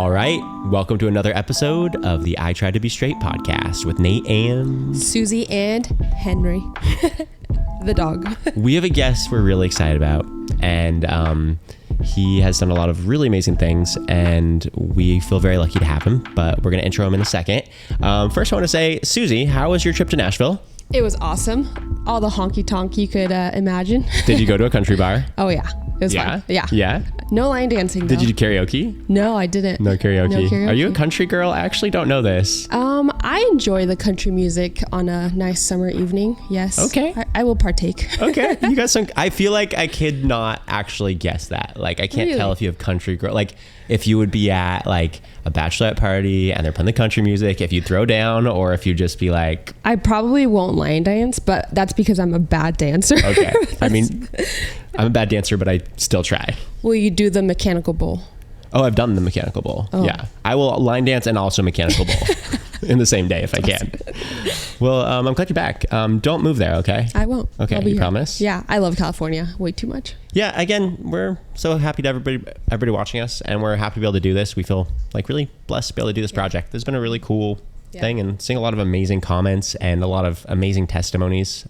All right, welcome to another episode of the I Try to Be Straight podcast with Nate and Susie and Henry, the dog. We have a guest we're really excited about, and he has done a lot of really amazing things, and we feel very lucky to have him, but we're going to intro him in a second. First, I want to say, Susie, how was your trip to Nashville? It was awesome. All the honky tonk you could imagine. Did you go to a country bar? Oh, yeah. It was fun. Yeah. Yeah? No line dancing, though. Did you do karaoke? No, I didn't. No karaoke. No karaoke. Are you a country girl? I actually don't know this. I enjoy the country music on a nice summer evening. Yes. Okay. I will partake. Okay. You got some. I feel like I could not actually guess that. Like, I can't tell if you have country girl. Like, if you would be at like a bachelorette party and they're playing the country music, if you throw down, or if you just be like. I probably won't line dance, but that's because I'm a bad dancer. Okay. I mean, I'm a bad dancer, but I still try. Will you do the mechanical bull? Oh, I've done the mechanical bull. Oh. Yeah. I will line dance and also mechanical bull in the same day if I can. Well, I'm glad you're back. Don't move there, okay? I won't. Okay, you promise? Yeah, I love California way too much. Yeah, again, we're so happy to everybody watching us, and we're happy to be able to do this. We feel like really blessed to be able to do this project. This has been a really cool thing, and seeing a lot of amazing comments and a lot of amazing testimonies.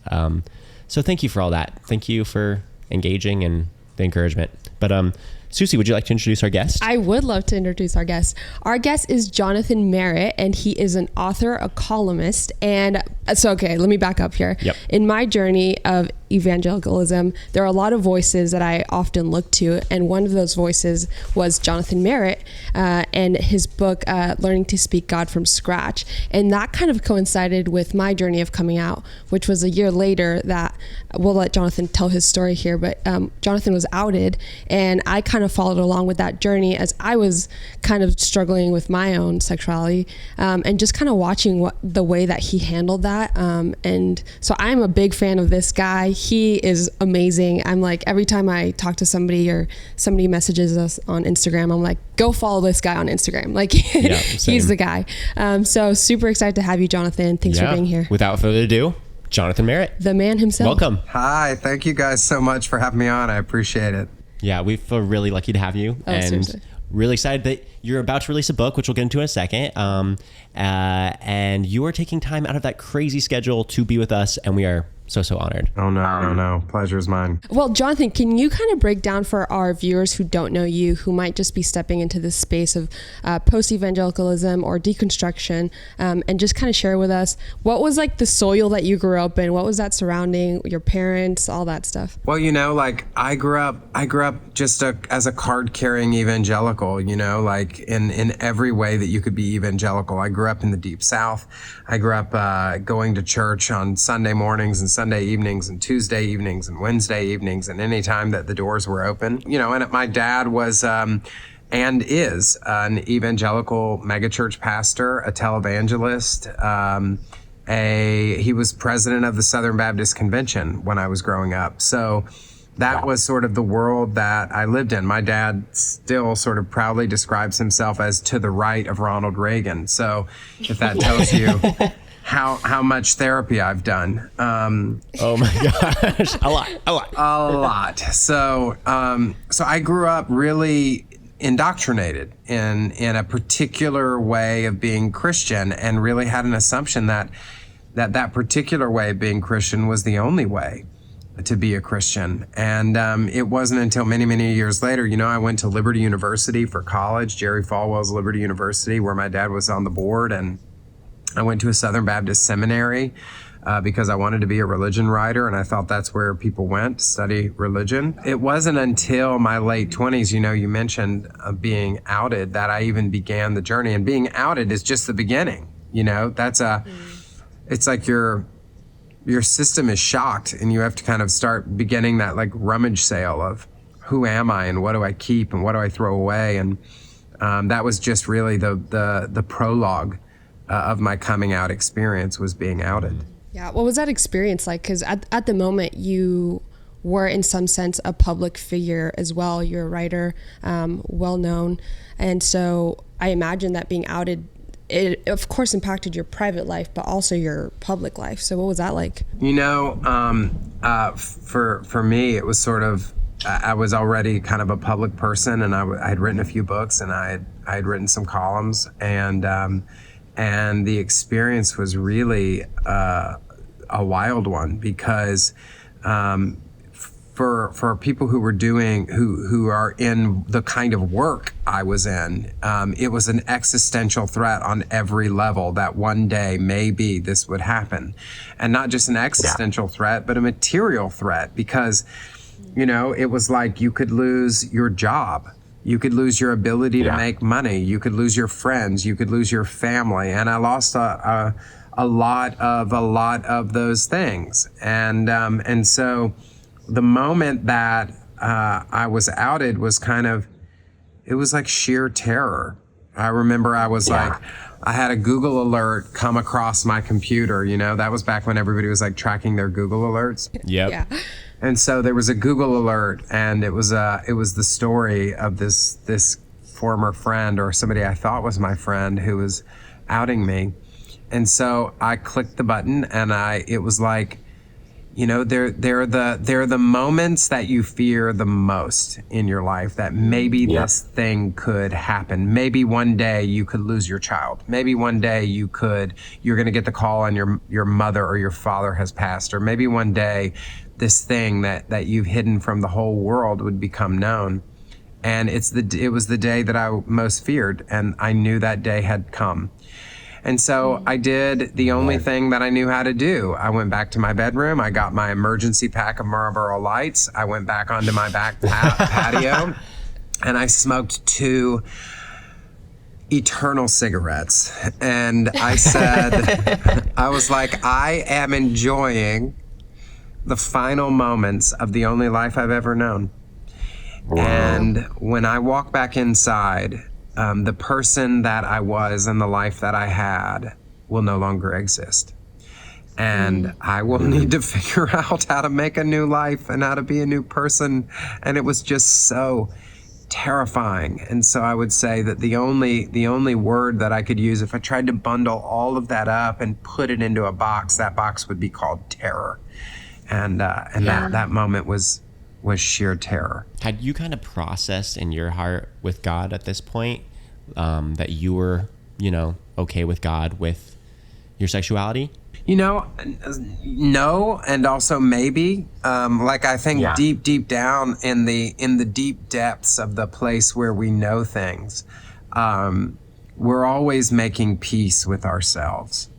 So thank you for all that. Thank you for engaging and the encouragement. But Susie, would you like to introduce our guest? I would love to introduce our guest. Our guest is Jonathan Merritt, and he is an author, a columnist, and so, okay, let me back up here. Yep. In my journey of evangelicalism, there are a lot of voices that I often look to, and one of those voices was Jonathan Merritt and his book, Learning to Speak God from Scratch. And that kind of coincided with my journey of coming out, which was a year later that, we'll let Jonathan tell his story here, but Jonathan was outed, and I kind of followed along with that journey as I was kind of struggling with my own sexuality, and just kind of watching the way that he handled that. And so I'm a big fan of this guy. He is amazing. I'm like, every time I talk to somebody or somebody messages us on Instagram, I'm like, go follow this guy on Instagram. Like, yeah, he's the guy. So super excited to have you, Jonathan. Thanks for being here. Without further ado, Jonathan Merritt. The man himself. Welcome. Hi, thank you guys so much for having me on. I appreciate it. Yeah, we feel really lucky to have you, and seriously, really excited that you're about to release a book, which we'll get into in a second. And you are taking time out of that crazy schedule to be with us, and we are so honored. Oh, no. Pleasure is mine. Well, Jonathan, can you kind of break down for our viewers who don't know you, who might just be stepping into this space of post-evangelicalism or deconstruction, and just kind of share with us, what was like the soil that you grew up in? What was that surrounding your parents, all that stuff? Well, like I grew up just as a card-carrying evangelical, like in every way that you could be evangelical. I grew up in the Deep South. I grew up going to church on Sunday mornings and Sunday evenings and Tuesday evenings and Wednesday evenings and any time that the doors were open. And my dad was and is an evangelical megachurch pastor, a televangelist. He was president of the Southern Baptist Convention when I was growing up. So that was sort of the world that I lived in. My dad still sort of proudly describes himself as to the right of Ronald Reagan. So if that tells you how much therapy I've done. Oh my gosh, a lot. So I grew up really indoctrinated in a particular way of being Christian, and really had an assumption that particular way of being Christian was the only way to be a Christian. And it wasn't until many years later, I went to Liberty University for college, Jerry Falwell's Liberty University, where my dad was on the board, and I went to a Southern Baptist seminary because I wanted to be a religion writer, and I thought that's where people went to study religion. It wasn't until my late 20s, you mentioned being outed, that I even began the journey. And being outed is just the beginning. It's like your system is shocked, and you have to kind of start beginning that like rummage sale of who am I and what do I keep and what do I throw away. And that was just really the prologue of my coming out experience, was being outed. Yeah, what was that experience like? Because at the moment you were in some sense a public figure as well. You're a writer, well known. And so I imagine that being outed, it of course impacted your private life, but also your public life. So what was that like? For me, it was sort of, I was already kind of a public person, and I had written a few books, and I had I had written some columns, and the experience was really a wild one, because for people who were who are in the kind of work I was in, it was an existential threat on every level that one day maybe this would happen. And not just an existential threat, but a material threat, because, it was like you could lose your job. You could lose your ability to make money. You could lose your friends. You could lose your family. And I lost a lot of those things. And so the moment that I was outed was it was like sheer terror. I remember I was like, I had a Google alert come across my computer. That was back when everybody was like tracking their Google alerts. Yep. Yeah. And so there was a Google alert, and it was the story of this former friend, or somebody I thought was my friend, who was outing me. And so I clicked the button, and it was like, they're the moments that you fear the most in your life, that maybe this thing could happen. Maybe one day you could lose your child. Maybe one day you're going to get the call on your mother or your father has passed. Or maybe one day this thing that you've hidden from the whole world would become known. And it was the day that I most feared, and I knew that day had come. And so I did the only thing that I knew how to do. I went back to my bedroom. I got my emergency pack of Marlboro Lights. I went back onto my back patio, and I smoked 2 eternal cigarettes. And I said, I was like, I am enjoying the final moments of the only life I've ever known. Wow. And when I walk back inside, the person that I was and the life that I had will no longer exist. And I will need to figure out how to make a new life and how to be a new person. And it was just so terrifying. And so I would say that the only word that I could use, if I tried to bundle all of that up and put it into a box, that box would be called terror. And that moment was sheer terror. Had you kind of processed in your heart with God at this point that you were, okay with God with your sexuality? No, and also maybe. I think deep down in the deep depths of the place where we know things, we're always making peace with ourselves.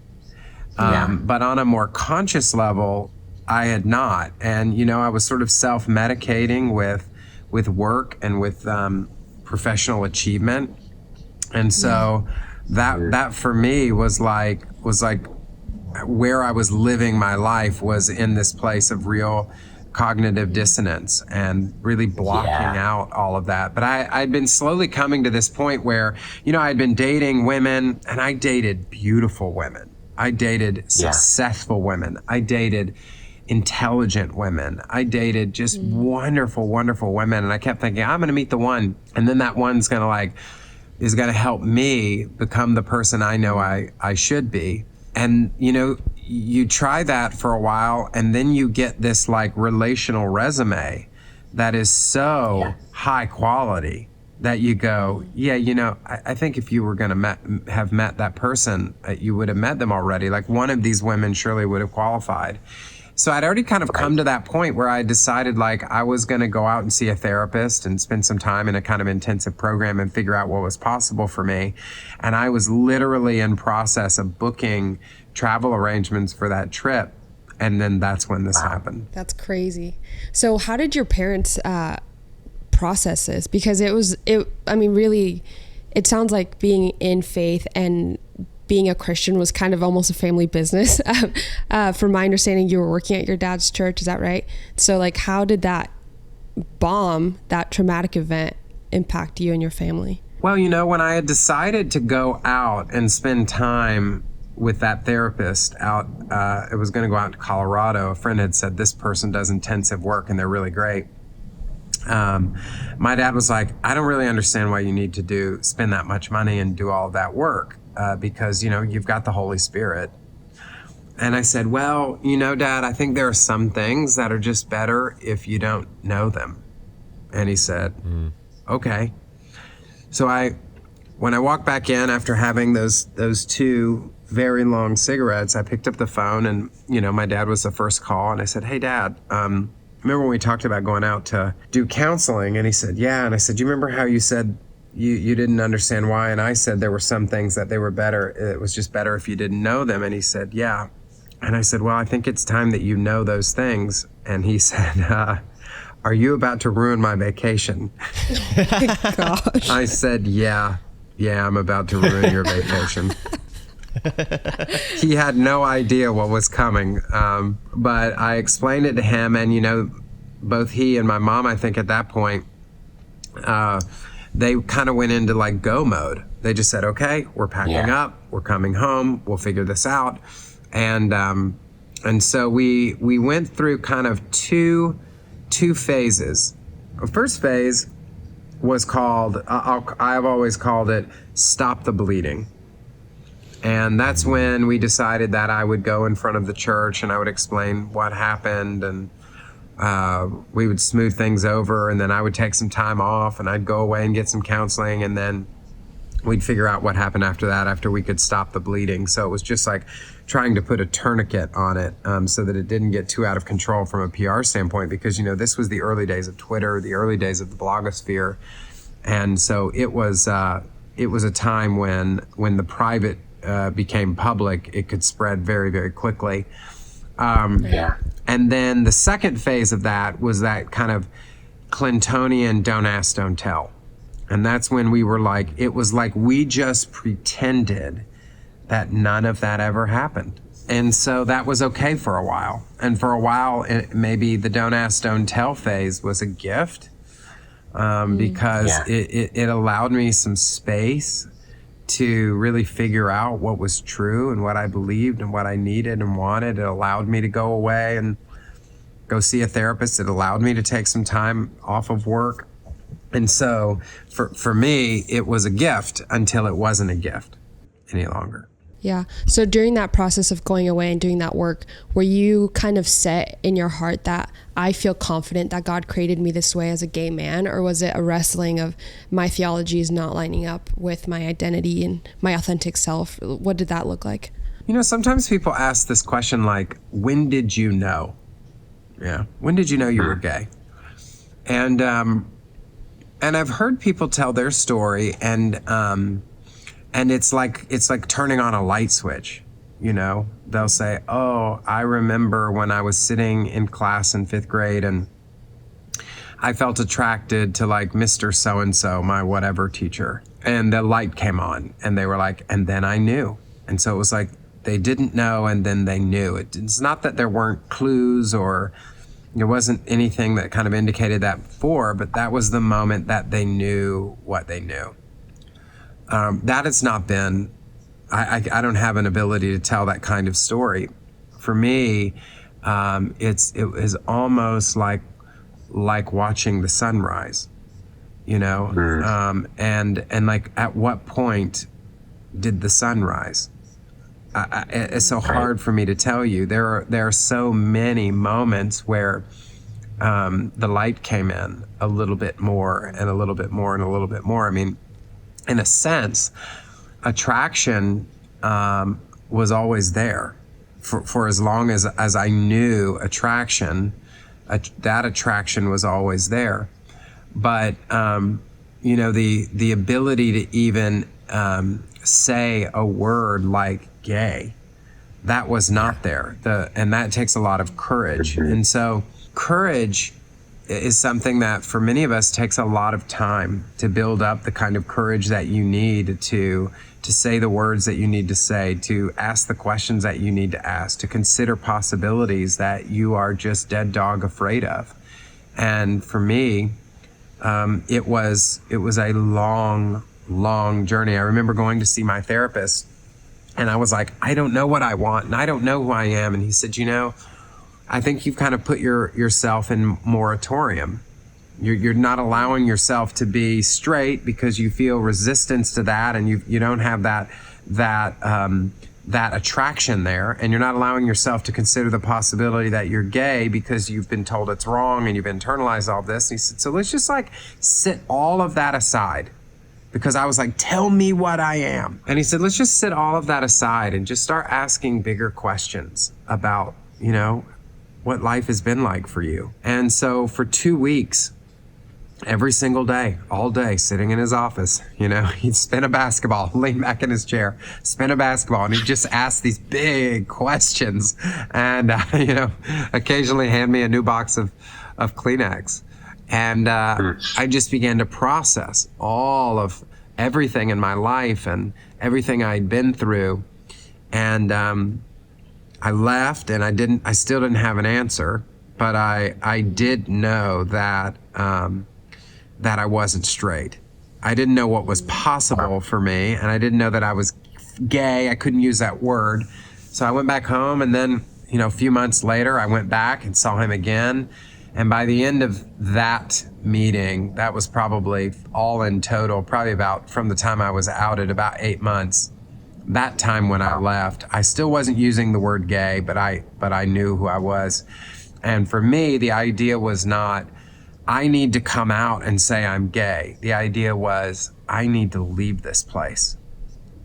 But on a more conscious level, I had not. And, I was sort of self-medicating with work and with professional achievement. And so that for me was like where I was living my life, was in this place of real cognitive dissonance and really blocking out all of that. But I'd been slowly coming to this point where, I'd been dating women, and I dated beautiful women. I dated successful women. I dated intelligent women. I dated just wonderful, wonderful women. And I kept thinking, I'm going to meet the one. And then that one's going to is going to help me become the person I know I should be. And, you try that for a while, and then you get this relational resume that is so high quality that you go, I think if you were going to have met that person, you would have met them already. Like, one of these women surely would have qualified. So I'd already kind of come to that point where I decided I was going to go out and see a therapist and spend some time in a kind of intensive program and figure out what was possible for me. And I was literally in process of booking travel arrangements for that trip. And then that's when this happened. That's crazy. So how did your parents process this? Because really, it sounds like being in faith and being a Christian was kind of almost a family business. From my understanding, you were working at your dad's church. Is that right? So how did that traumatic event impact you and your family? Well, when I had decided to go out and spend time with that therapist out, it was going to go out to Colorado. A friend had said, this person does intensive work and they're really great. My dad was like, I don't really understand why you need to spend that much money and do all of that work. Because, you've got the Holy Spirit. And I said, well, Dad, I think there are some things that are just better if you don't know them. And he said, okay. So I when I walked back in after having those two very long cigarettes, I picked up the phone, and my dad was the first call, and I said, "Hey, Dad, remember when we talked about going out to do counseling?" And he said, "Yeah." And I said, "You remember how you said you didn't understand why?" And I said there were some things that they were better. It was just better if you didn't know them. And he said, "Yeah." And I said, "Well, I think it's time that you know those things." And he said, "Are you about to ruin my vacation?" Gosh. I said, yeah, I'm about to ruin your vacation." He had no idea what was coming, but I explained it to him, and both he and my mom, I think at that point, they kind of went into like go mode. They just said, "Okay, we're packing up, we're coming home, we'll figure this out." And so we went through kind of two phases. The first phase was called, I've always called it, stop the bleeding. And that's when we decided that I would go in front of the church and I would explain what happened, and we would smooth things over, and then I would take some time off and I'd go away and get some counseling, and then we'd figure out what happened after that, after we could stop the bleeding. So it was just like trying to put a tourniquet on it, so that it didn't get too out of control from a PR standpoint, because this was the early days of Twitter, the early days of the blogosphere. And so it was a time when the private became public, it could spread very, very quickly. And then the second phase of that was that kind of Clintonian don't ask, don't tell. And that's when we were like, it was like we just pretended that none of that ever happened. And so that was okay for a while. And for a while, maybe the don't ask, don't tell phase was a gift, because it allowed me some space to really figure out what was true and what I believed and what I needed and wanted. It allowed me to go away and go see a therapist. It allowed me to take some time off of work. And so for me, it was a gift until it wasn't a gift any longer. Yeah. So during that process of going away and doing that work, were you kind of set in your heart that I feel confident that God created me this way as a gay man? Or was it a wrestling of my theology is not lining up with my identity and my authentic self? What did that look like? Sometimes people ask this question like, when did you know? Yeah. When did you know you were gay? And I've heard people tell their story, and it's like turning on a light switch. They'll say, "Oh, I remember when I was sitting in class in 5th grade and I felt attracted to like Mr. So-and-so, my whatever teacher." And the light came on and they were like, "And then I knew." And so it was like they didn't know and then they knew. It's not that there weren't clues or there wasn't anything that kind of indicated that before, but that was the moment that they knew what they knew. That has not been, I don't have an ability to tell that kind of story. For me, it was almost like watching the sunrise, and like at what point did the sun rise? It's so hard for me to tell you. There are so many moments where the light came in a little bit more and a little bit more and a little bit more. I mean, in a sense, attraction was always there for as long as I knew attraction. That attraction was always there, but the ability to even say a word like gay, that was not there. And that takes a lot of courage. And so courage is something that for many of us takes a lot of time to build up, the kind of courage that you need to say the words that you need to say, to ask the questions that you need to ask, to consider possibilities that you are just dead dog afraid of. And for me, it was a long journey. I remember going to see my therapist and I was like, I don't know what I want and I don't know who I am. And he said, I think you've kind of put yourself in moratorium. You're not allowing yourself to be straight because you feel resistance to that, and you don't have that attraction there, and you're not allowing yourself to consider the possibility that you're gay because you've been told it's wrong and you've internalized all this. And he said, so let's just like sit all of that aside because I was like, tell me what I am. And he said, let's just set all of that aside and just start asking bigger questions about, what life has been like for you. And so for 2 weeks, every single day, all day, sitting in his office, he'd spin a basketball, lean back in his chair, spin a basketball, and he'd just ask these big questions and, occasionally hand me a new box of Kleenex. And I just began to process all of everything in my life and everything I'd been through. And I left, and I still didn't have an answer, but I did know that that I wasn't straight. I didn't know what was possible for me, and I didn't know that I was gay. I couldn't use that word. So I went back home, and then, a few months later, I went back and saw him again. And by the end of that meeting, that was probably all in total, probably about from the time I was outed, about 8 months. That time when I left, I still wasn't using the word gay, but I knew who I was. And for me, the idea was not, I need to come out and say I'm gay. The idea was, I need to leave this place.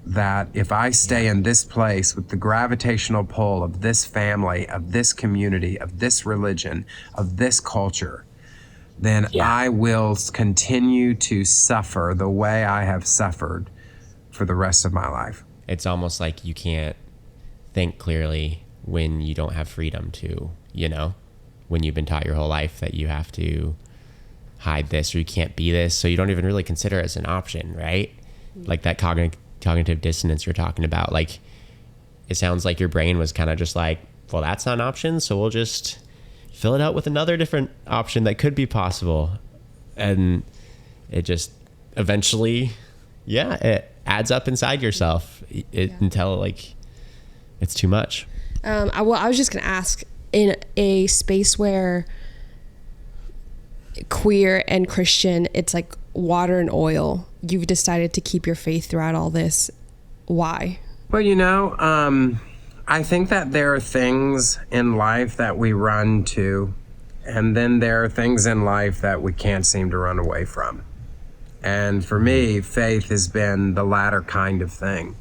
That if I stay in this place with the gravitational pull of this family, of this community, of this religion, of this culture, then I will continue to suffer the way I have suffered for the rest of my life. It's almost like you can't think clearly when you don't have freedom to, when you've been taught your whole life that you have to hide this or you can't be this. So you don't even really consider it as an option, right? Like that cognitive dissonance you're talking about. Like, it sounds like your brain was kind of just like, well, that's not an option, so we'll just fill it out with another different option that could be possible. And it just eventually, it adds up inside yourself until like it's too much. I was just going to ask, in a space where queer and Christian, it's like water and oil, you've decided to keep your faith throughout all this. Why? Well, I think that there are things in life that we run to, and then there are things in life that we can't seem to run away from. And for me, faith has been the latter kind of thing.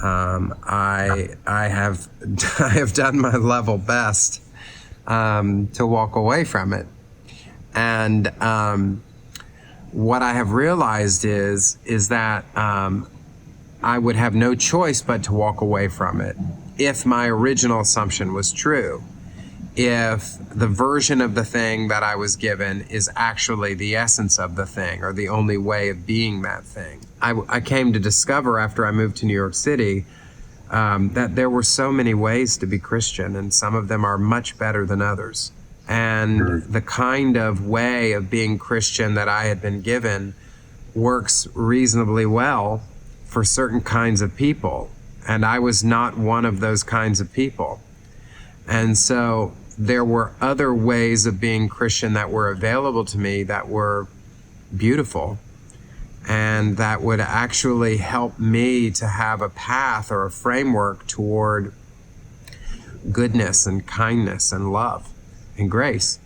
I have done my level best to walk away from it. And what I have realized is that I would have no choice but to walk away from it if my original assumption was true. If the version of the thing that I was given is actually the essence of the thing or the only way of being that thing. I came to discover after I moved to New York City that there were so many ways to be Christian, and some of them are much better than others. And the kind of way of being Christian that I had been given works reasonably well for certain kinds of people. And I was not one of those kinds of people. And so there were other ways of being Christian that were available to me that were beautiful and that would actually help me to have a path or a framework toward goodness and kindness and love and grace.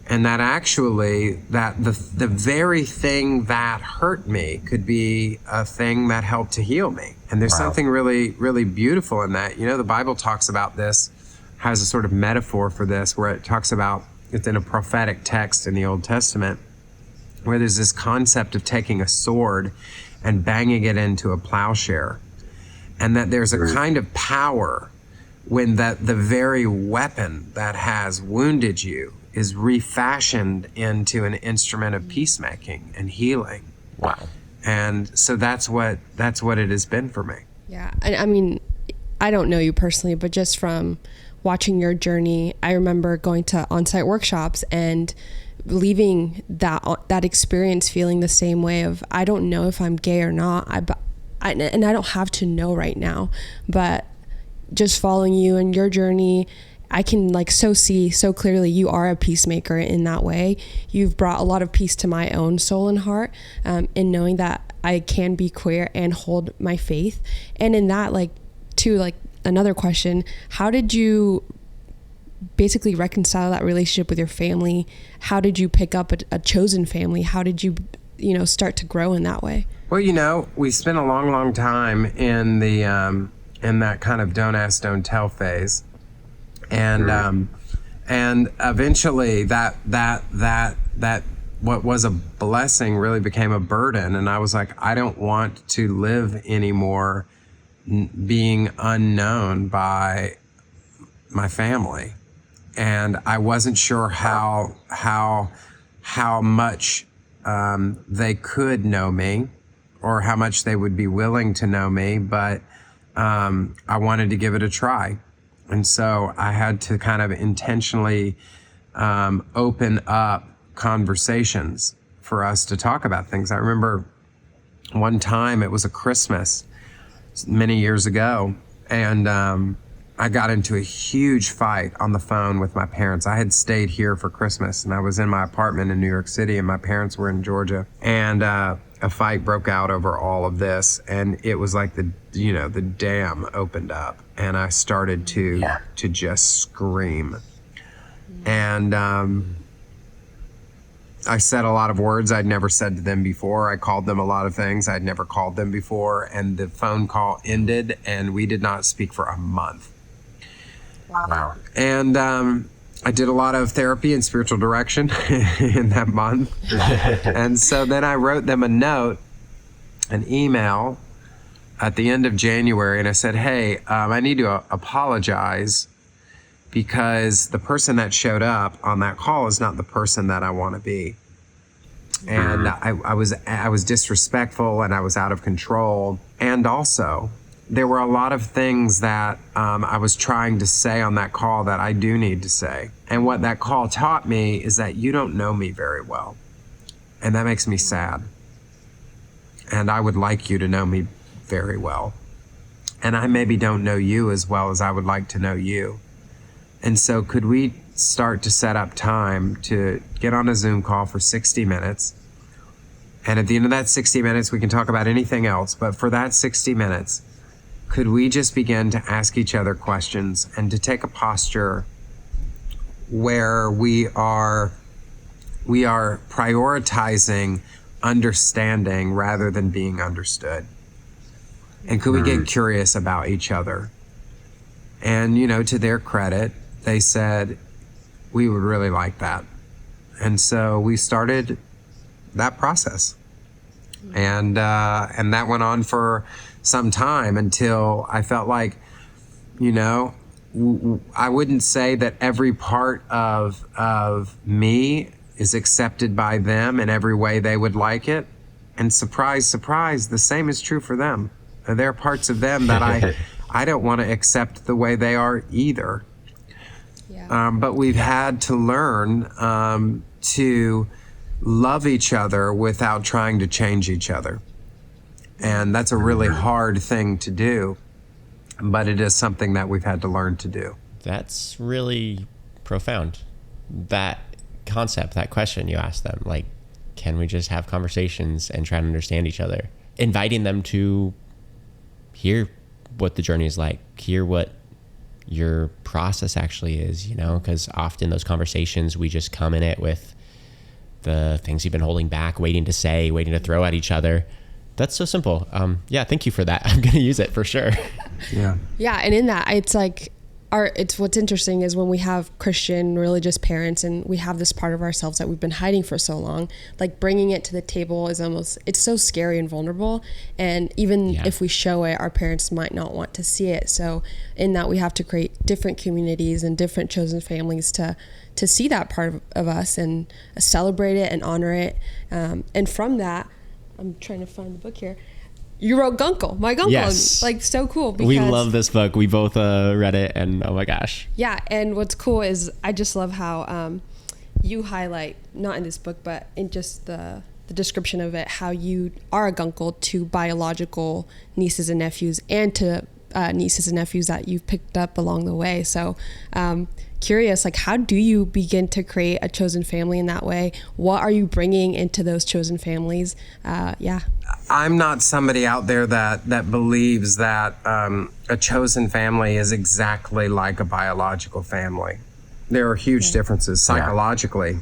And that actually, that the very thing that hurt me could be a thing that helped to heal me. And there's something really, really beautiful in that. The Bible talks about this, has a sort of metaphor for this, where it talks about, it's in a prophetic text in the Old Testament, where there's this concept of taking a sword and banging it into a plowshare. And that there's a kind of power when the very weapon that has wounded you is refashioned into an instrument of peacemaking and healing. Wow. And so that's what it has been for me. Yeah. I mean, I don't know you personally, but just from watching your journey, I remember going to on-site workshops and leaving that experience feeling the same way of, I don't know if I'm gay or not. And I don't have to know right now, but just following you and your journey, I can see so clearly you are a peacemaker in that way. You've brought a lot of peace to my own soul and heart, in knowing that I can be queer and hold my faith. And in that, another question, how did you basically reconcile that relationship with your family? How did you pick up a chosen family? How did you start to grow in that way? Well, we spent a long, long time in the in that kind of don't ask, don't tell phase, and eventually that what was a blessing really became a burden, and I was like, I don't want to live anymore being unknown by my family, and I wasn't sure how much they could know me, or how much they would be willing to know me, but I wanted to give it a try. And so I had to kind of intentionally open up conversations for us to talk about things. I remember one time, it was a Christmas many years ago, and I got into a huge fight on the phone with my parents. I had stayed here for Christmas, and I was in my apartment in New York City, and my parents were in Georgia. And a fight broke out over all of this, and it was like the dam opened up, and I started to just scream. And I said a lot of words I'd never said to them before. I called them a lot of things I'd never called them before, and the phone call ended, and we did not speak for a month. Wow. And I did a lot of therapy and spiritual direction in that month. And so then I wrote them an email at the end of January, and I said, hey, I need to apologize because the person that showed up on that call is not the person that I want to be. And I was disrespectful, and I was out of control. And also, there were a lot of things that I was trying to say on that call that I do need to say. And what that call taught me is that you don't know me very well. And that makes me sad. And I would like you to know me very well. And I maybe don't know you as well as I would like to know you. And so could we start to set up time to get on a Zoom call for 60 minutes? And at the end of that 60 minutes, we can talk about anything else. But for that 60 minutes, could we just begin to ask each other questions and to take a posture where we are prioritizing understanding rather than being understood? And could we get curious about each other? And, to their credit, they said, we would really like that. And so we started that process. And that went on for some time until I felt like, I wouldn't say that every part of me is accepted by them in every way they would like it. And surprise, surprise, the same is true for them. There are parts of them that I don't want to accept the way they are either. Yeah. But we've had to learn to love each other without trying to change each other. And that's a really hard thing to do, but it is something that we've had to learn to do. That's really profound. That concept, that question you asked them, like, can we just have conversations and try to understand each other? Inviting them to hear what the journey is like, hear what your process actually is, because often those conversations, we just come in it with the things you've been holding back, waiting to say, waiting to throw at each other. That's so simple. Thank you for that. I'm going to use it for sure. Yeah. Yeah. And in that, it's like, it's what's interesting is when we have Christian religious parents and we have this part of ourselves that we've been hiding for so long, like bringing it to the table is it's so scary and vulnerable. And even if we show it, our parents might not want to see it. So in that, we have to create different communities and different chosen families to see that part of us and celebrate it and honor it. And from that, I'm trying to find the book here. You wrote Guncle, my Guncle. Yes. Like, so cool. Because, we love this book. We both read it, and oh my gosh. Yeah, and what's cool is I just love how you highlight, not in this book, but in just the description of it, how you are a Guncle to biological nieces and nephews and to nieces and nephews that you've picked up along the way. So curious, like, how do you begin to create a chosen family in that way? What are you bringing into those chosen families? I'm not somebody out there that believes that a chosen family is exactly like a biological family. There are huge differences psychologically.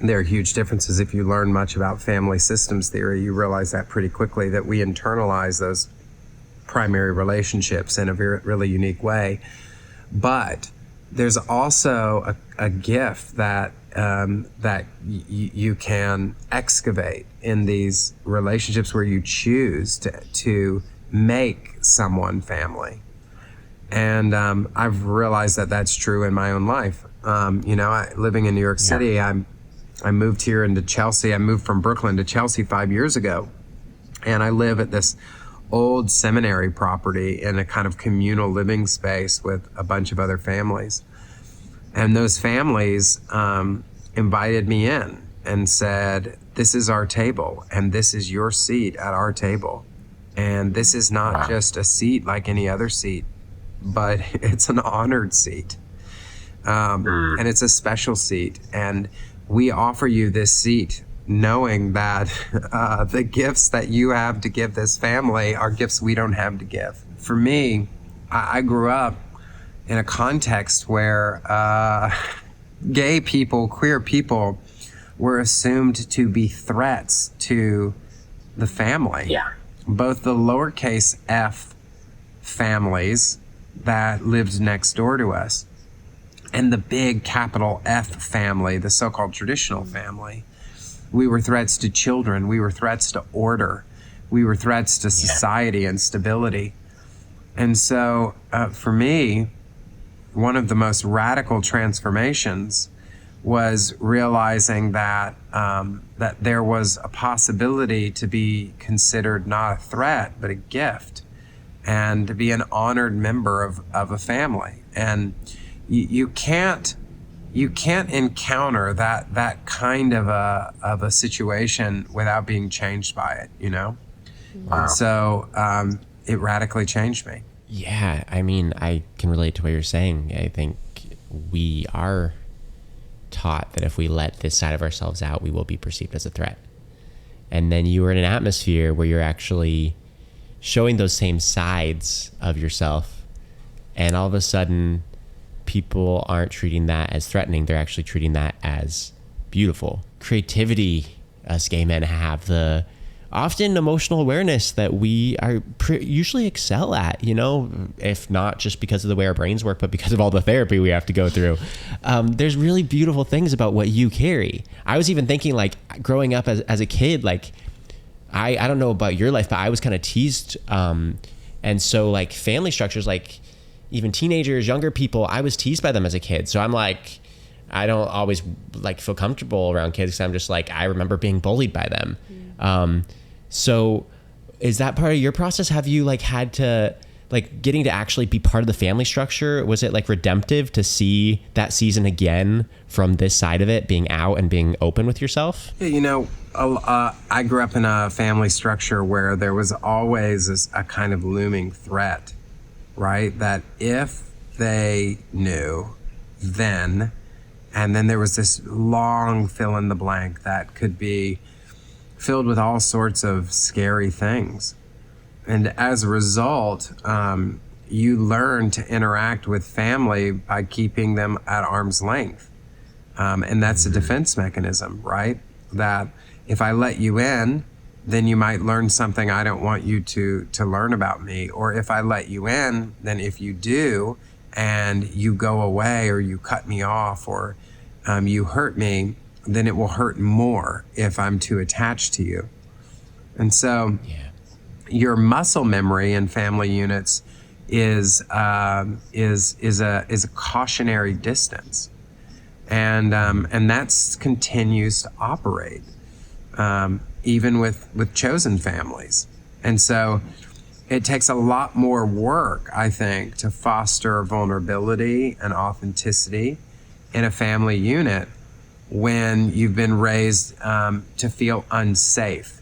there are huge differences. If you learn much about family systems theory, you realize that pretty quickly, that we internalize those primary relationships in a really unique way. But there's also a gift that you can excavate in these relationships where you choose to make someone family. And I've realized that that's true in my own life. Living in New York City, I moved here into Chelsea. I moved from Brooklyn to Chelsea 5 years ago. And I live at this old seminary property in a kind of communal living space with a bunch of other families. And those families invited me in and said, this is our table, and this is your seat at our table. And this is not just a seat like any other seat, but it's an honored seat. And it's a special seat. And we offer you this seat knowing that the gifts that you have to give this family are gifts we don't have to give. For me, I grew up in a context where gay people, queer people, were assumed to be threats to the family. Yeah. Both the lowercase f families that lived next door to us and the big capital F family, the so-called traditional family. We were threats to children. We were threats to order. We were threats to society and stability. And so for me, one of the most radical transformations was realizing that that there was a possibility to be considered not a threat, but a gift, and to be an honored member of a family. And you can't encounter that kind of a situation without being changed by it, you know? Wow. So it radically changed me. Yeah, I mean, I can relate to what you're saying. I think we are taught that if we let this side of ourselves out, we will be perceived as a threat. And then you are in an atmosphere where you're actually showing those same sides of yourself, and all of a sudden people aren't treating that as threatening. They're actually treating that as beautiful. Creativity, us gay men have the often emotional awareness that we are usually excel at, you know, if not just because of the way our brains work, but because of all the therapy we have to go through. There's really beautiful things about what you carry. I was even thinking, like, growing up as a kid, like, I don't know about your life, but I was kind of teased. And so, like, family structures, like even teenagers, younger people, I was teased by them as a kid. So I'm like, I don't always like feel comfortable around kids, because I'm just like, I remember being bullied by them. So is that part of your process? Have you like had to, like, getting to actually be part of the family structure? Was it like redemptive to see that season again from this side of it, being out and being open with yourself? Yeah, you know, I grew up in a family structure where there was always a kind of looming threat, right? That if they knew, then, and then there was this long fill in the blank that could be filled with all sorts of scary things. And as a result, you learn to interact with family by keeping them at arm's length. And that's a defense mechanism, right? That if I let you in, then you might learn something I don't want you to learn about me. Or if I let you in, then if you do, and you go away, or you cut me off, or you hurt me, then it will hurt more if I'm too attached to you. And so your muscle memory in family units is a cautionary distance. And that continues to operate, even with chosen families. And so it takes a lot more work, I think, to foster vulnerability and authenticity in a family unit when you've been raised to feel unsafe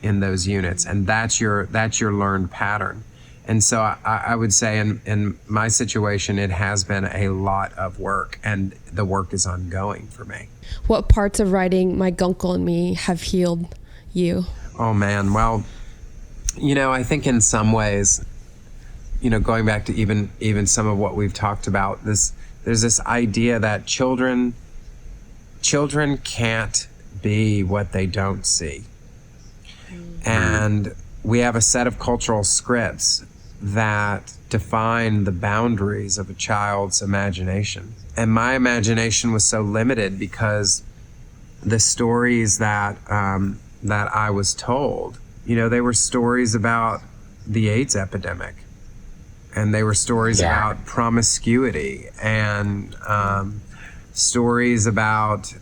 in those units. And that's your learned pattern. And so I would say in my situation, it has been a lot of work, and the work is ongoing for me. What parts of writing My Guncle and Me have healed you? Oh man, well, you know, I think in some ways, you know, going back to even some of what we've talked about, there's this idea that children children can't be what they don't see. And we have a set of cultural scripts that define the boundaries of a child's imagination. And my imagination was so limited because the stories that I was told, they were stories about the AIDS epidemic, and they were stories about promiscuity, and stories about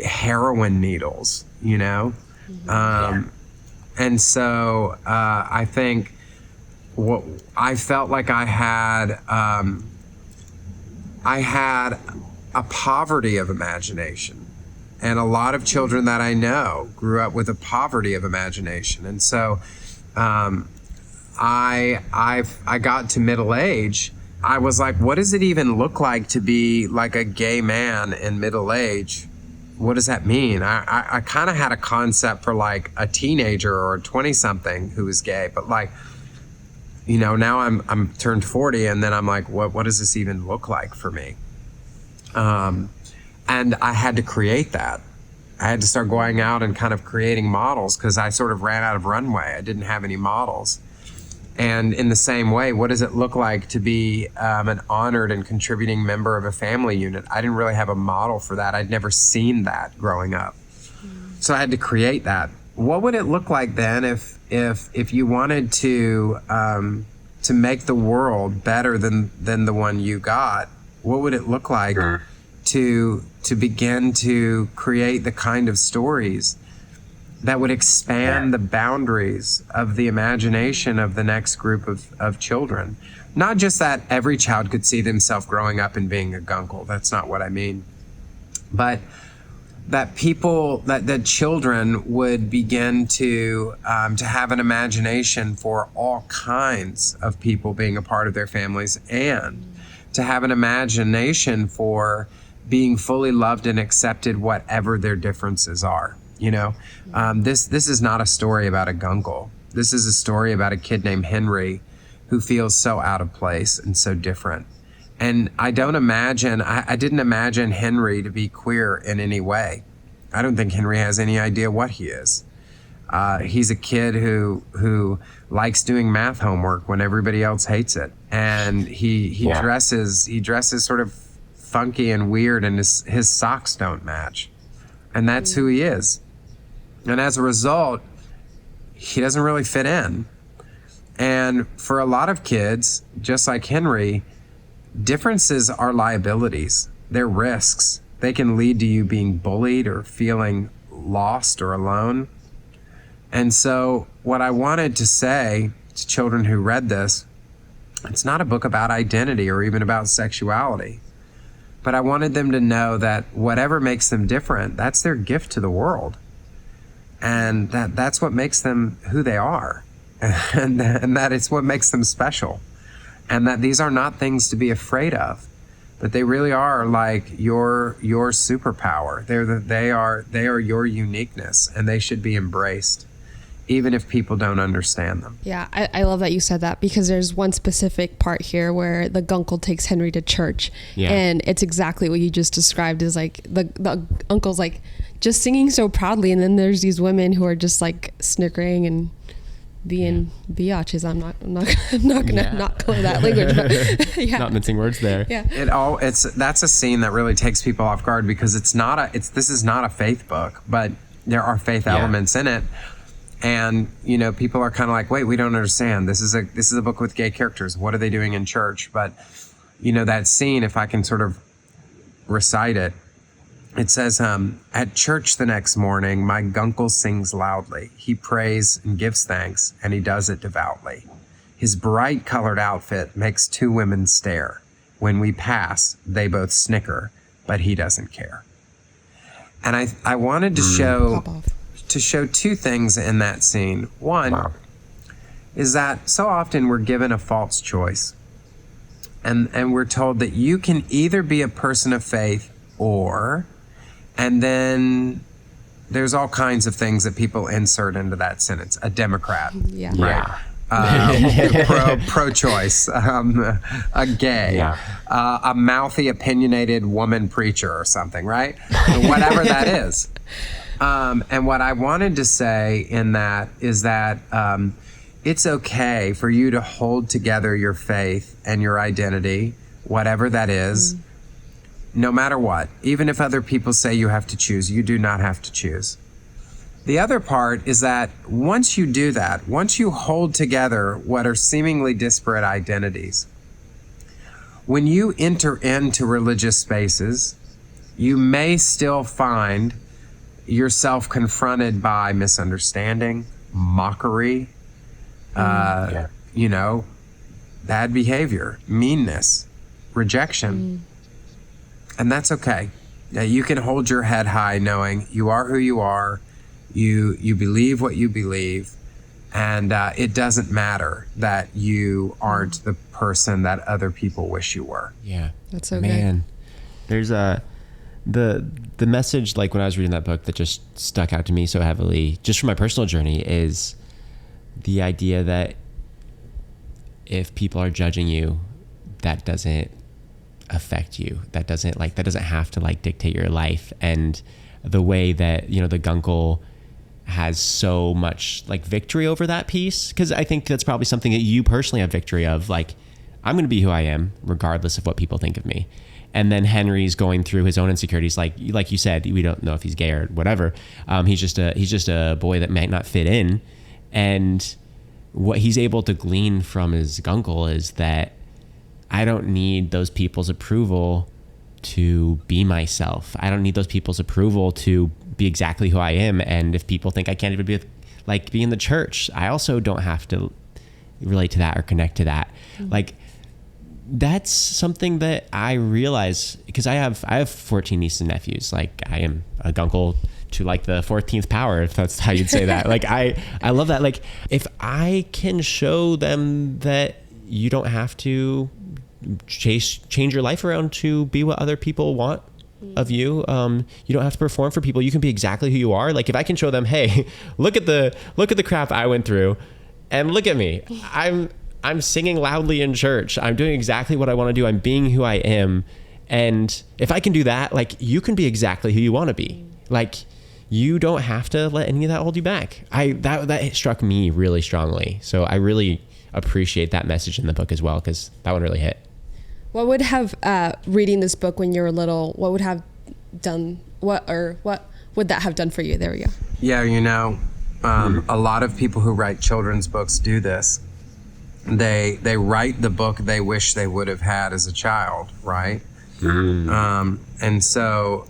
heroin needles, and so I think what I felt like I had a poverty of imagination. And a lot of children that I know grew up with a poverty of imagination. And so I got to middle age. I was like, what does it even look like to be like a gay man in middle age? What does that mean? I kind of had a concept for like a teenager or a 20-something who was gay, but like, now I'm turned 40, and then I'm like, what does this even look like for me? And I had to create that. I had to start going out and kind of creating models because I sort of ran out of runway. I didn't have any models. And in the same way, what does it look like to be an honored and contributing member of a family unit? I didn't really have a model for that. I'd never seen that growing up. So I had to create that. What would it look like then if you wanted to make the world better than the one you got? What would it look like to begin to create the kind of stories that would expand the boundaries of the imagination of the next group of children? Not just that every child could see themselves growing up and being a Guncle. That's not what I mean. But that that children would begin to have an imagination for all kinds of people being a part of their families, and to have an imagination for being fully loved and accepted whatever their differences are. This is not a story about a Guncle. This is a story about a kid named Henry who feels so out of place and so different. And I didn't imagine Henry to be queer in any way. I don't think Henry has any idea what he is. He's a kid who likes doing math homework when everybody else hates it. And he dresses sort of funky and weird, and his socks don't match. And that's who he is. And as a result, he doesn't really fit in. And for a lot of kids, just like Henry, differences are liabilities. They're risks. They can lead to you being bullied or feeling lost or alone. And so what I wanted to say to children who read this, it's not a book about identity or even about sexuality. But I wanted them to know that whatever makes them different, that's their gift to the world. And that's what makes them who they are. And that it's what makes them special. And that these are not things to be afraid of, but they really are like your superpower. They are your uniqueness, and they should be embraced, even if people don't understand them. Yeah, I love that you said that, because there's one specific part here where the Guncle takes Henry to church, and it's exactly what you just described, is like the uncle's like just singing so proudly, and then there's these women who are just like snickering and being biatches. I'm not gonna not call that language, but not mincing words there. That's a scene that really takes people off guard, because this is not a faith book, but there are faith elements in it. And people are kind of like, wait, we don't understand. This is a book with gay characters. What are they doing in church? But that scene, if I can sort of recite it, it says, at church the next morning, my Guncle sings loudly. He prays and gives thanks, and he does it devoutly. His bright colored outfit makes two women stare. When we pass, they both snicker, but he doesn't care. And I wanted to show two things in that scene. One is that so often we're given a false choice. And we're told that you can either be a person of faith and then there's all kinds of things that people insert into that sentence. A Democrat. Yeah. pro-choice, a gay, a mouthy, opinionated woman preacher or something, right? Whatever that is. And what I wanted to say in that is that it's okay for you to hold together your faith and your identity, whatever that is, no matter what. Even if other people say you have to choose, you do not have to choose. The other part is that once you do that, once you hold together what are seemingly disparate identities, when you enter into religious spaces, you may still find yourself confronted by misunderstanding, mockery, bad behavior, meanness, rejection. And that's okay. You can hold your head high knowing you are who you are. You believe what you believe, and it doesn't matter that you aren't the person that other people wish you were. Yeah, that's so good. Man, there's the message, like when I was reading that book, that just stuck out to me so heavily, just from my personal journey, is the idea that if people are judging you, that doesn't affect you. That doesn't have to dictate your life. And the way that the Guncle has so much victory over that piece, because I think that's probably something that you personally have victory of. I'm going to be who I am regardless of what people think of me. And then Henry's going through his own insecurities, like you said, we don't know if he's gay or whatever. He's just a boy that might not fit in, and what he's able to glean from his Guncle is that I don't need those people's approval to be myself. I don't need those people's approval to be exactly who I am. And if people think I can't even be in the church, I also don't have to relate to that or connect to that. That's something that I realize, because I have 14 nieces and nephews. I am a Guncle to the 14th power, if that's how you'd say that. I love that. If I can show them that you don't have to change your life around to be what other people want of you. You don't have to perform for people. You can be exactly who you are. If I can show them, hey, look at the crap I went through, and look at me. I'm singing loudly in church. I'm doing exactly what I want to do. I'm being who I am. And if I can do that, you can be exactly who you want to be. You don't have to let any of that hold you back. That struck me really strongly. So I really appreciate that message in the book as well, because that one really hit. What would have reading this book when you were little, what would that have done for you? There we go. Yeah, a lot of people who write children's books do this. They write the book they wish they would have had as a child, right? And so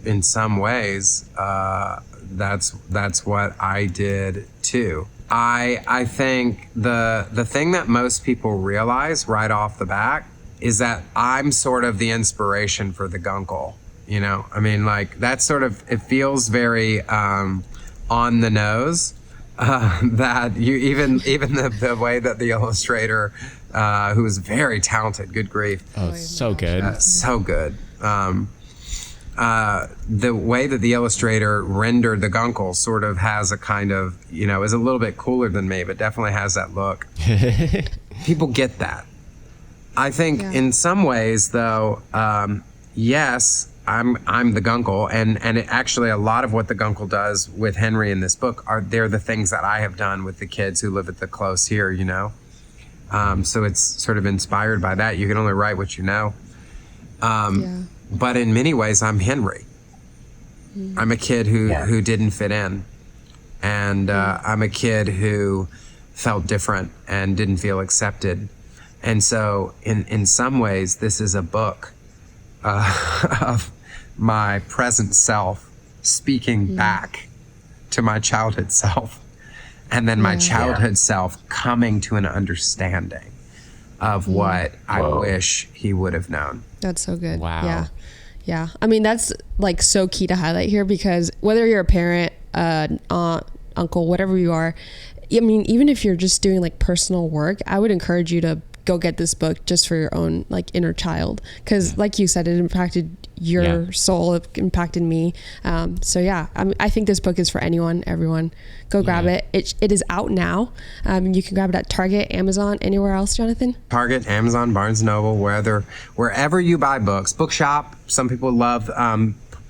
in some ways, that's what I did too. I think the thing that most people realize right off the bat is that I'm sort of the inspiration for the Guncle. That's sort of, it feels very on the nose. That you even the way that the illustrator, who is very talented, good grief. Oh, so good. So good. The way that the illustrator rendered the Guncle sort of has a kind of, is a little bit cooler than me, but definitely has that look. People get that. I think in some ways, though, yes, I'm the Guncle, and actually a lot of what the Guncle does with Henry in this book they're the things that I have done with the kids who live at the close here, So it's sort of inspired by that. You can only write what you know. But in many ways, I'm Henry. I'm a kid who didn't fit in, and I'm a kid who felt different and didn't feel accepted. And so in some ways, this is a book of my present self speaking back to my childhood self, and then my childhood self coming to an understanding of what I wish he would have known. That's so good. Wow. Yeah. I mean, that's so key to highlight here, because whether you're a parent, aunt, uncle, whatever you are, I mean, even if you're just doing personal work, I would encourage you to go get this book just for your own like inner child. Cause like you said, it impacted your soul, it impacted me. So yeah, I think this book is for anyone, everyone. Go grab it. It is out now. You can grab it at Target, Amazon, anywhere else, Jonathan? Target, Amazon, Barnes & Noble, wherever you buy books. Bookshop, some people love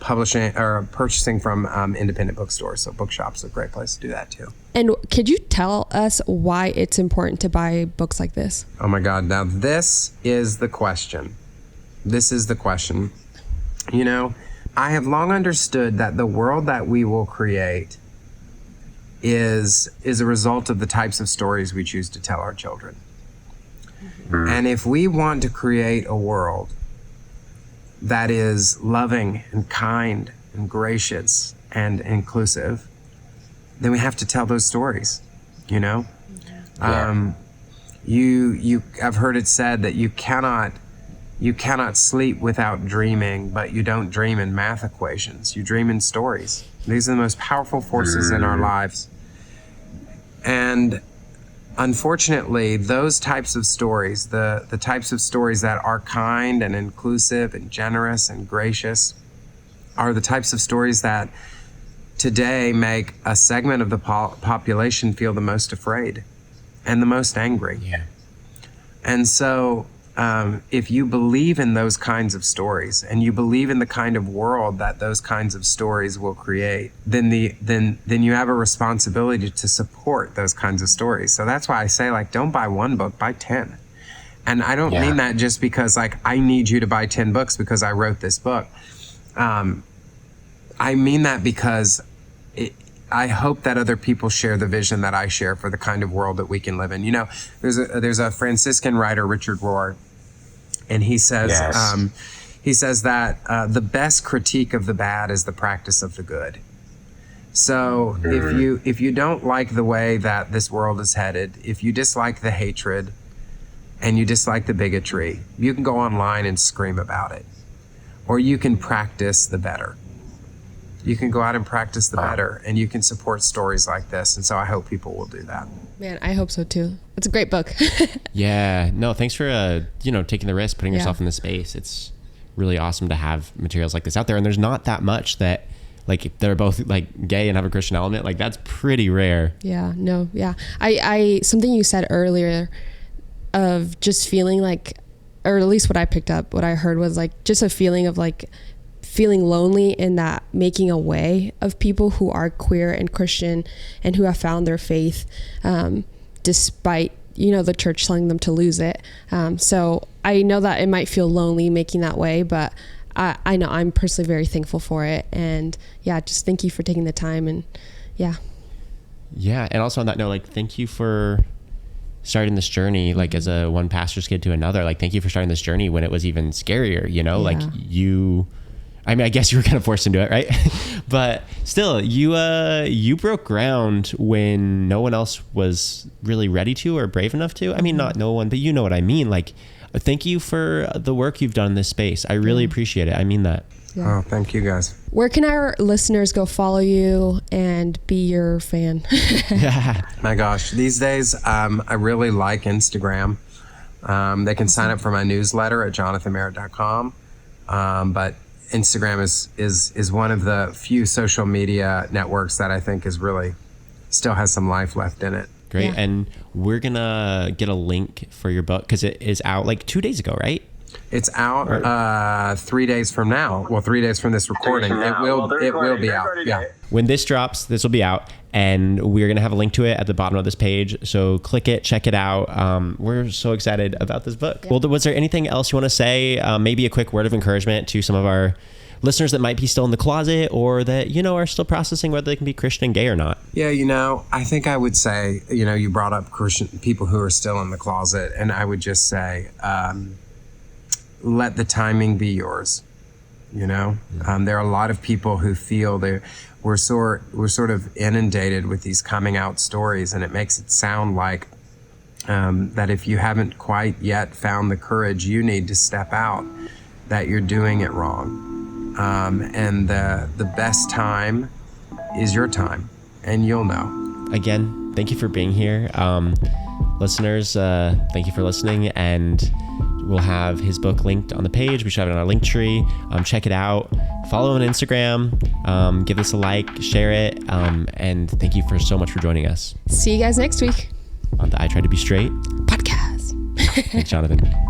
publishing or purchasing from independent bookstores. So Bookshop's a great place to do that too. And could you tell us why it's important to buy books like this? Oh my God. Now this is the question. You know, I have long understood that the world that we will create is a result of the types of stories we choose to tell our children. Mm-hmm. And if we want to create a world that is loving and kind and gracious and inclusive, then we have to tell those stories, you know? Yeah. I've heard it said that you cannot sleep without dreaming, but you don't dream in math equations. You dream in stories. These are the most powerful forces in our lives. And unfortunately, those types of stories, the types of stories that are kind and inclusive and generous and gracious, are the types of stories that today make a segment of the population feel the most afraid and the most angry. Yeah. And so if you believe in those kinds of stories and you believe in the kind of world that those kinds of stories will create, then you have a responsibility to support those kinds of stories. So that's why I say, like, don't buy one book, buy 10. And I don't mean that just because, like, I need you to buy 10 books because I wrote this book. I mean that because I hope that other people share the vision that I share for the kind of world that we can live in. You know, there's a Franciscan writer, Richard Rohr, and he says that the best critique of the bad is the practice of the good. So if you don't like the way that this world is headed, if you dislike the hatred and you dislike the bigotry, you can go online and scream about it, or you can practice the better. You can go out and practice the better, and you can support stories like this. And so I hope people will do that. Man, I hope so too. It's a great book. Yeah. No, thanks for, taking the risk, putting yourself in the space. It's really awesome to have materials like this out there. And there's not that much that, like, they're both like gay and have a Christian element. Like, that's pretty rare. Yeah. No. Yeah. I something you said earlier of just feeling like, or at least what I picked up, what I heard was like just a feeling of like feeling lonely in that making a way of people who are queer and Christian and who have found their faith, despite, the church telling them to lose it. So I know that it might feel lonely making that way, but I know I'm personally very thankful for it. And yeah, just thank you for taking the time. And yeah. And also on that note, like, thank you for starting this journey, like, as a one pastor's kid to another. Like, thank you for starting this journey when it was even scarier, like I guess you were kind of forced into it, right? But still, you broke ground when no one else was really ready to or brave enough to. I mean, not no one, but you know what I mean. Like, thank you for the work you've done in this space. I really appreciate it. I mean that. Yeah. Oh, thank you guys. Where can our listeners go follow you and be your fan? My gosh, these days, I really like Instagram. They can sign up for my newsletter at jonathanmerritt.com. But Instagram is one of the few social media networks that I think is really still has some life left in it. Great. Yeah. And we're going to get a link for your book because it is out like 2 days ago, right? It's out 3 days from now. Well, 3 days from this recording. It will be out. Yeah. When this drops, this will be out. And we're going to have a link to it at the bottom of this page. So click it, check it out. We're so excited about this book. Yeah. Well, was there anything else you want to say? Maybe a quick word of encouragement to some of our listeners that might be still in the closet or that, are still processing whether they can be Christian and gay or not? Yeah, I think I would say, you brought up Christian people who are still in the closet. And I would just say, let the timing be yours. There are a lot of people who feel we're sort of inundated with these coming out stories, and it makes it sound like that if you haven't quite yet found the courage you need to step out, that you're doing it wrong. And the best time is your time, and you'll know. Again, thank you for being here. listeners, thank you for listening, and we'll have his book linked on the page. We should have it on our link tree. Check it out. Follow on Instagram. Give us a like, share it, and thank you so much for joining us. See you guys next week on the I Try to Be Straight podcast. Thanks, Jonathan.